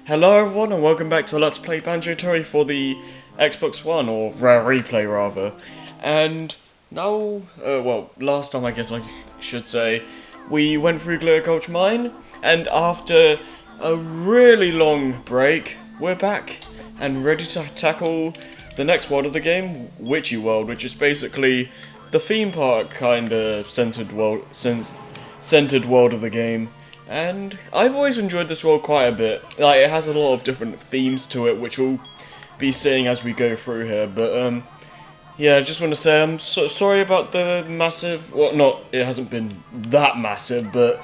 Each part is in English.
Hello everyone and welcome back to Let's Play Banjo Tooie for the Xbox One, or Rare Replay rather. And now, well, last time I guess I should say, we went through Glitter Gulch Mine, and after a really long break, we're back and ready to tackle the next world of the game, Witchy World, which is basically the theme park kinda centered world of the game. And I've always enjoyed this world quite a bit. Like, it has a lot of different themes to it, which we'll be seeing as we go through here. But, yeah, I just want to say I'm sorry about the massive... Well, it hasn't been that massive, but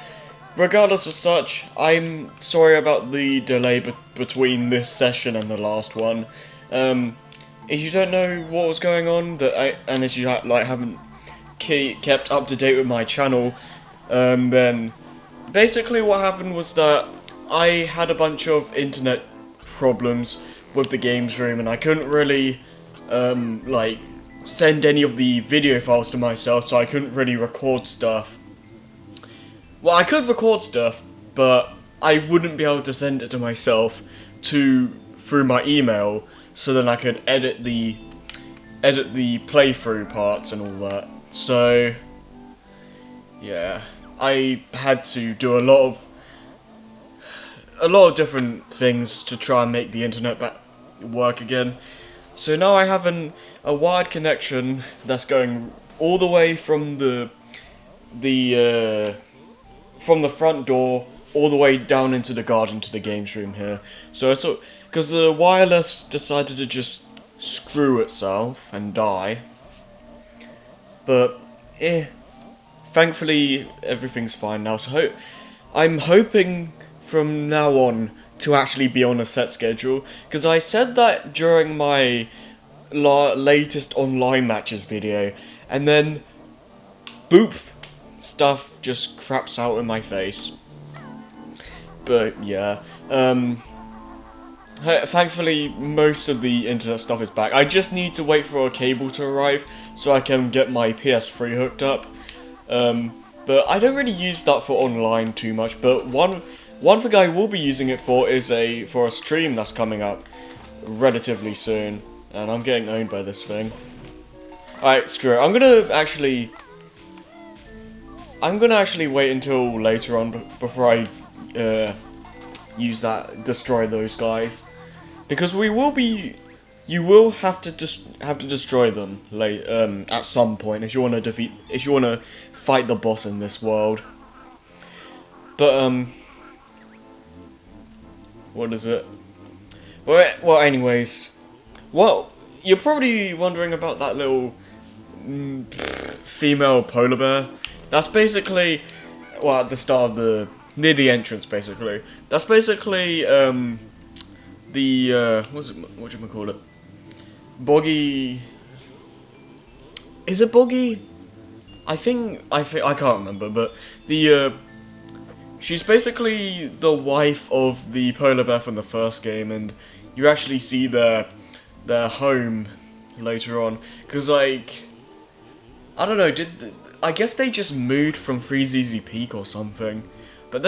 regardless of such, I'm sorry about the delay between this session and the last one. If you don't know what was going on, and if you haven't kept up to date with my channel, then... Basically what happened was that I had a bunch of internet problems with the games room, and I couldn't really send any of the video files to myself, so I couldn't really record stuff. Well, I could record stuff, but I wouldn't be able to send it to myself through my email, so then I could edit the playthrough parts and all that. So yeah, I had to do a lot of different things to try and make the internet work again. So now I have a wired connection that's going all the way from the front door all the way down into the garden to the games room here. So because the wireless decided to just screw itself and die, but thankfully, everything's fine now, so I'm hoping from now on to actually be on a set schedule, because I said that during my latest online matches video, and then, boop, stuff just craps out in my face. But yeah, thankfully most of the internet stuff is back. I just need to wait for a cable to arrive so I can get my PS3 hooked up. But I don't really use that for online too much, but one thing I will be using it for is for a stream that's coming up relatively soon, and I'm getting owned by this thing. Alright, screw it. I'm gonna actually wait until later on before I destroy those guys, because you will have to destroy them at some point if you want to fight the boss in this world. But what is it? Well, anyways, you're probably wondering about that little female polar bear. That's basically, well, at the start of near the entrance, basically. That's basically what do you call it? Boggy. Is it Boggy? I can't remember, but she's basically the wife of the polar bear from the first game, and you actually see their home later on, because I don't know, I guess they just moved from Freezeezy Peak or something, but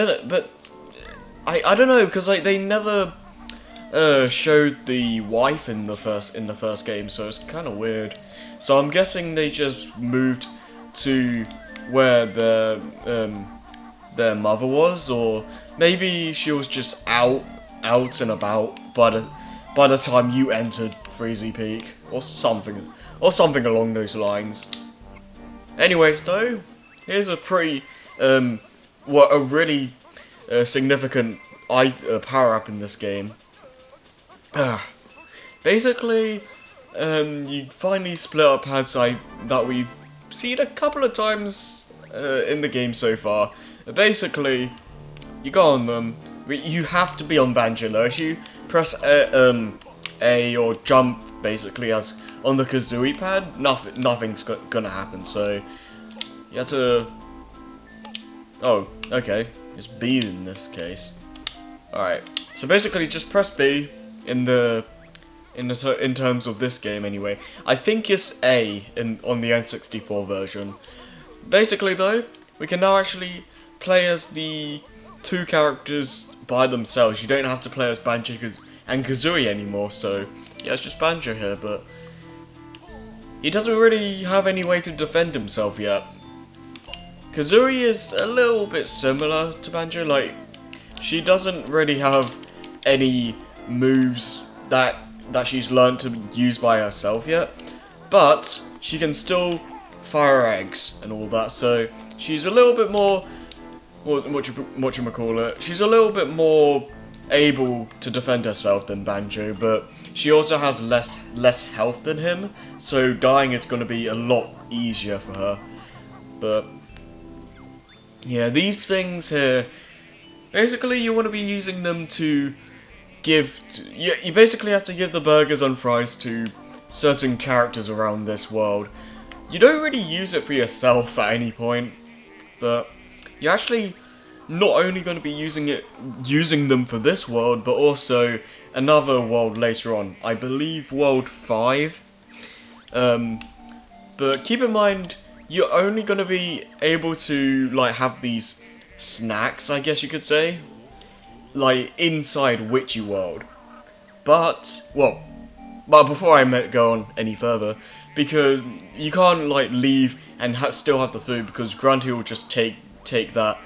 I don't know, because they never showed the wife in the first game, so it's kind of weird. So I'm guessing they just moved to where their mother was, or maybe she was just out and about by the time you entered Freezy Peak, or something along those lines. Anyways, though, here's a pretty a really significant power up in this game. Basically, you find these split up pads that we've seen a couple of times in the game so far. Basically, you go on them. You have to be on Banjo though. If you press A or jump, basically, as on the Kazooie pad, nothing's gonna happen. So you have to. Oh, okay. It's B in this case. All right. So basically, just press B in terms of this game anyway. I think it's A on the N64 version. Basically though, we can now actually play as the two characters by themselves. You don't have to play as Banjo and Kazooie anymore, so yeah, it's just Banjo here, but he doesn't really have any way to defend himself yet. Kazooie is a little bit similar to Banjo, like, she doesn't really have any moves that she's learned to use by herself yet, but she can still fire eggs and all that, so she's a little bit more, whatchamacallit, she's a little bit more able to defend herself than Banjo, but she also has less health than him, so dying is going to be a lot easier for her. But yeah, these things here, basically you want to be using them to give, you basically have to give the burgers and fries to certain characters around this world. You don't really use it for yourself at any point, but you're actually not only going to be using them for this world, but also another world later on. I believe World 5. But keep in mind, you're only going to be able to like have these snacks, I guess you could say, like inside Witchy World. But before I go on any further, because you can't like leave and still have the food, because Grunty will just take that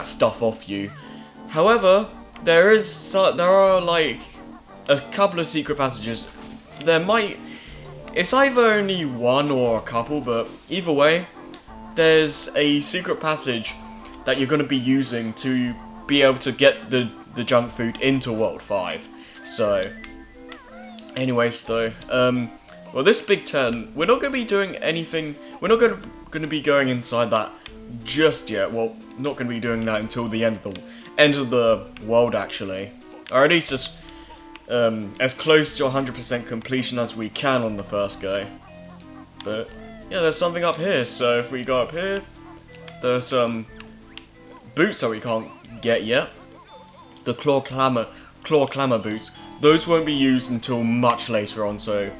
stuff off you. However, there are like a couple of secret passages. It's either only one or a couple, but either way, there's a secret passage that you're going to be using to be able to get the junk food into World 5. So, anyways though, well, this Big Tent, we're not going to be doing anything, we're not going to be going inside that just yet. Well, not going to be doing that until the end of the world, actually, or at least as close to 100% completion as we can on the first go. But yeah, there's something up here. So if we go up here, there's some boots that we can't get yet. The claw clamor boots. Those won't be used until much later on. So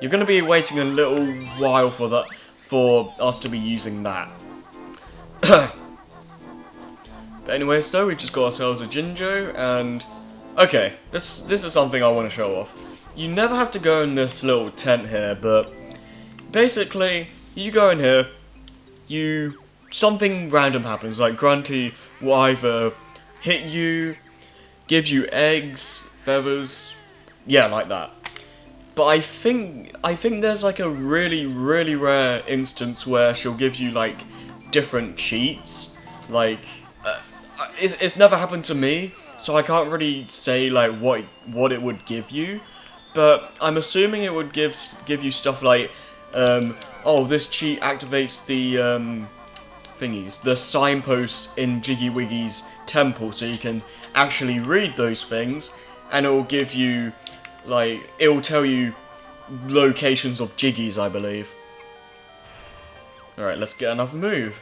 you're going to be waiting a little while for us to be using that. But anyways though, we just got ourselves a Jinjo, and okay, this is something I want to show off. You never have to go in this little tent here, but basically, you go in here, something random happens, like Grunty will either hit you, give you eggs, feathers, yeah, like that. But I think there's like a really, really rare instance where she'll give you like different cheats. Like, it's never happened to me, so I can't really say like what it would give you. But I'm assuming it would give you stuff like, oh, this cheat activates the thingies, the signposts in Jiggy Wiggy's temple, so you can actually read those things, and it will give you, like, it will tell you locations of Jiggies, I believe. Alright, let's get another move.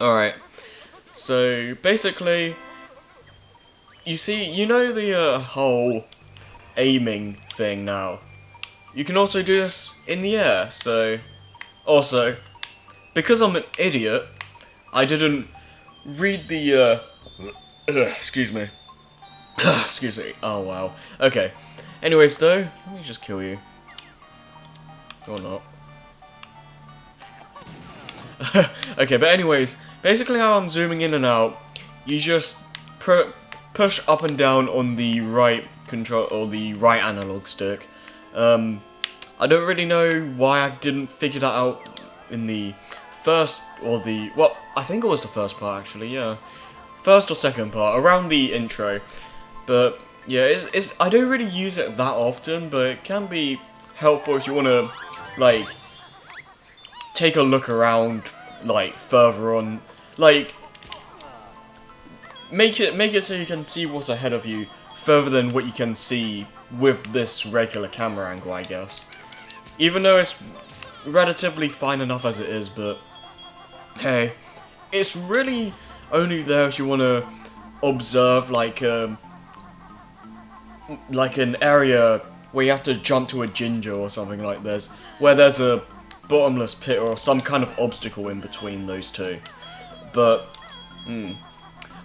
Alright, so basically, you know the whole aiming thing now. You can also do this in the air, so also, because I'm an idiot, I didn't read the excuse me. Excuse me. Oh wow. Okay. Anyways though, let me just kill you. Or not. Okay, but anyways, basically how I'm zooming in and out, you just push up and down on the right control, or the right analog stick. I don't really know why I didn't figure that out in the first, or the, well, I think it was the first part actually, yeah. First or second part, around the intro. But yeah, I don't really use it that often, but it can be helpful if you want to, like, take a look around, like, further on, like, make it so you can see what's ahead of you further than what you can see with this regular camera angle, I guess. Even though it's relatively fine enough as it is, but hey, it's really only there if you want to observe, like an area where you have to jump to a Jinjo or something like this, where there's a bottomless pit or some kind of obstacle in between those two. But, I'm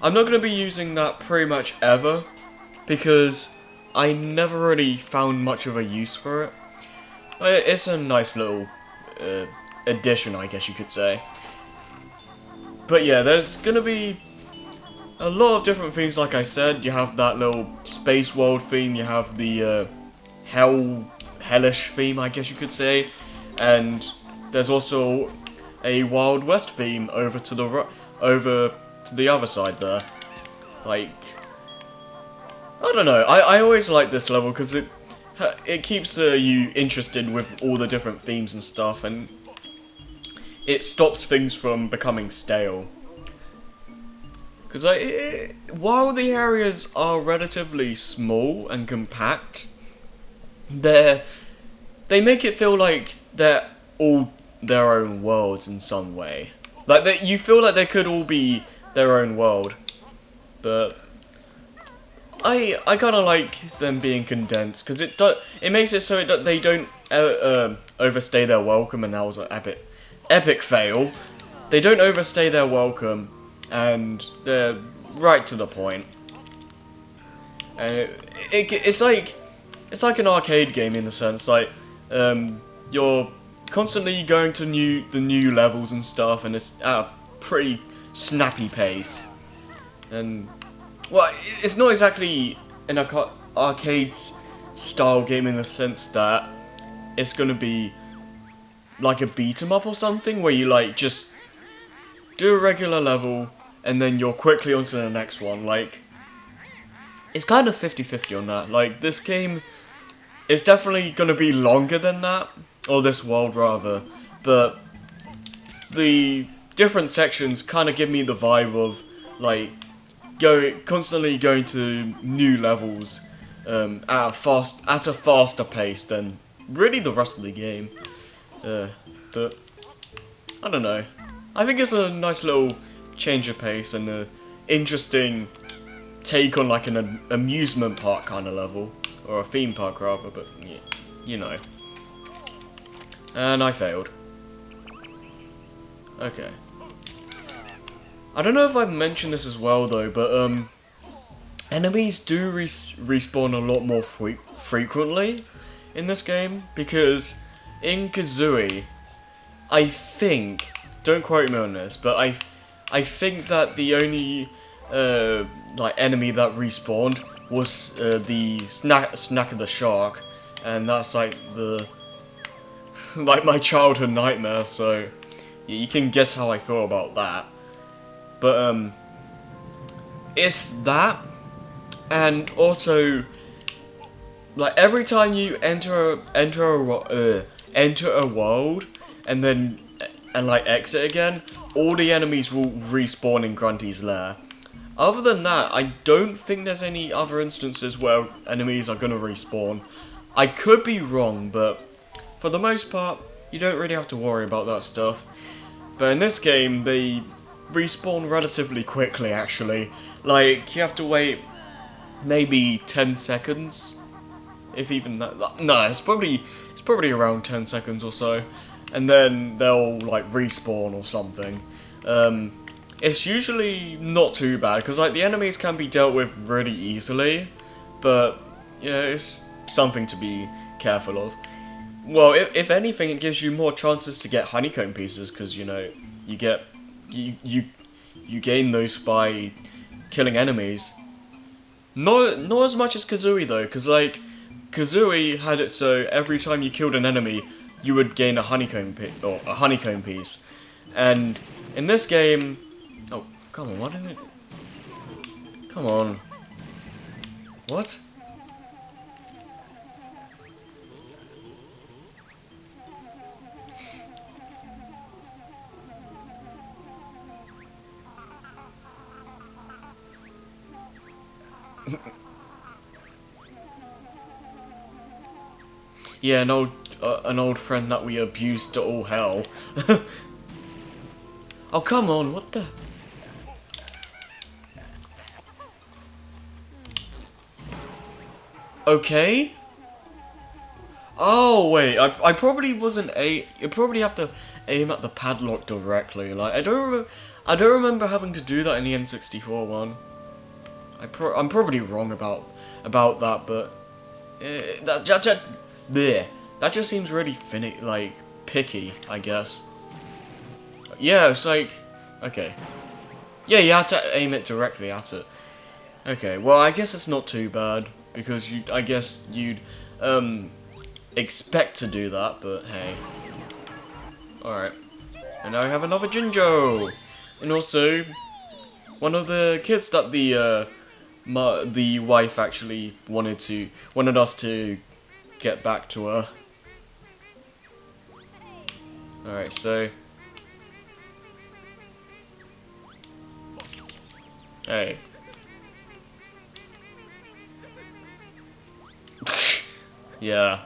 not going to be using that pretty much ever, because I never really found much of a use for it. It's a nice little addition, I guess you could say. But yeah, there's going to be a lot of different themes, like I said. You have that little space world theme, you have the hellish theme, I guess you could say, and there's also a Wild West theme over to the other side there. Like, I don't know, I always like this level because it keeps you interested with all the different themes and stuff, and it stops things from becoming stale. Because while the areas are relatively small and compact, they make it feel like they're all their own worlds in some way. Like you feel like they could all be their own world, but I kind of like them being condensed because it makes it so they don't overstay their welcome, and that was an epic fail. They don't overstay their welcome, and they're right to the point. And it's like an arcade game in a sense. Like you're constantly going to the new levels and stuff, and it's at a pretty snappy pace. And well, it's not exactly an arcade style game in the sense that it's gonna be like a beat 'em up or something, where you like just do a regular level and then you're quickly onto the next one. Like, it's kind of 50-50 on that. Like, this game is definitely gonna be longer than that, or this world rather, but the different sections kind of give me the vibe of like constantly going to new levels at a faster pace than really the rest of the game. But I don't know. I think it's a nice little change of pace and an interesting take on like an amusement park kind of level, or a theme park rather. But yeah, you know. And I failed. Okay. I don't know if I've mentioned this as well though, but enemies do respawn a lot more frequently in this game, because in Kazooie, I think, don't quote me on this, but I think that the only like enemy that respawned was the snack of the shark, and that's like like my childhood nightmare. So you can guess how I feel about that. But it's that, and also like every time you enter a world and like exit again, all the enemies will respawn in Grunty's lair. Other than that, I don't think there's any other instances where enemies are gonna respawn. I could be wrong, but for the most part, you don't really have to worry about that stuff. But in this game, they respawn relatively quickly, actually. Like, you have to wait maybe 10 seconds, if even that. No, it's probably around 10 seconds or so, and then they'll like respawn or something. It's usually not too bad, because like the enemies can be dealt with really easily, but yeah, it's something to be careful of. Well, if anything, it gives you more chances to get honeycomb pieces, because you know you gain those by killing enemies. Not as much as Kazooie though, because like Kazooie had it so every time you killed an enemy, you would gain a honeycomb piece, and in this game, oh come on, why didn't it? Come on, what? Yeah, an old friend that we abused to all hell. Oh come on, what the? Okay. Oh wait, I probably wasn't you probably have to aim at the padlock directly. Like I don't remember having to do that in the N64 one. I'm probably wrong about that, but bleh. That just seems really like picky, I guess. Yeah, it's like okay. Yeah, you had to aim it directly at it. Okay, well I guess it's not too bad because I guess you'd expect to do that, but hey. Alright. And now I have another Jinjo! And also, one of the kids that the wife actually wanted us to get back to her. Alright, so... Hey. Yeah.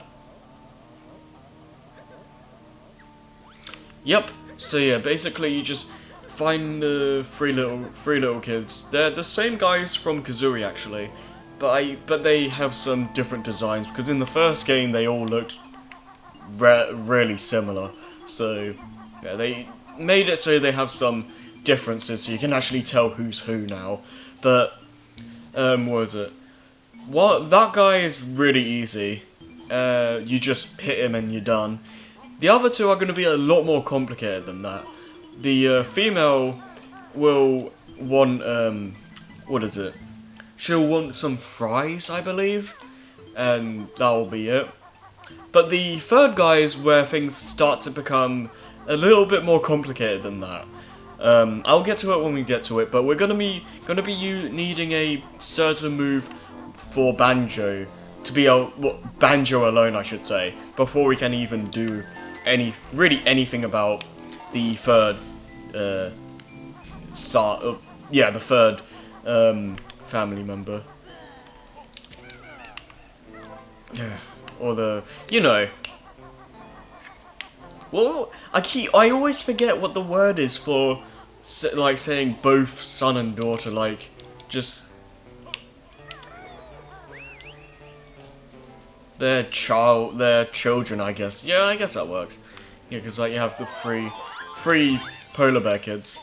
Yep. So yeah, basically you just find the three little kids. They're the same guys from Kazooie actually, but they have some different designs because in the first game they all looked really similar. So yeah, they made it so they have some differences so you can actually tell who's who now. But what was it? That guy is really easy. You just hit him and you're done. The other two are going to be a lot more complicated than that. The female will want, what is it? She'll want some fries, I believe, and that'll be it. But the third guy is where things start to become a little bit more complicated than that. I'll get to it when we get to it, but we're gonna be needing a certain move for Banjo to be Banjo alone, I should say, before we can even do anything about the third the third family member. Or the, you know. Well, I always forget what the word is for like saying both son and daughter, like just their children, I guess. Yeah, I guess that works. Yeah, because like you have the three polar bear kids.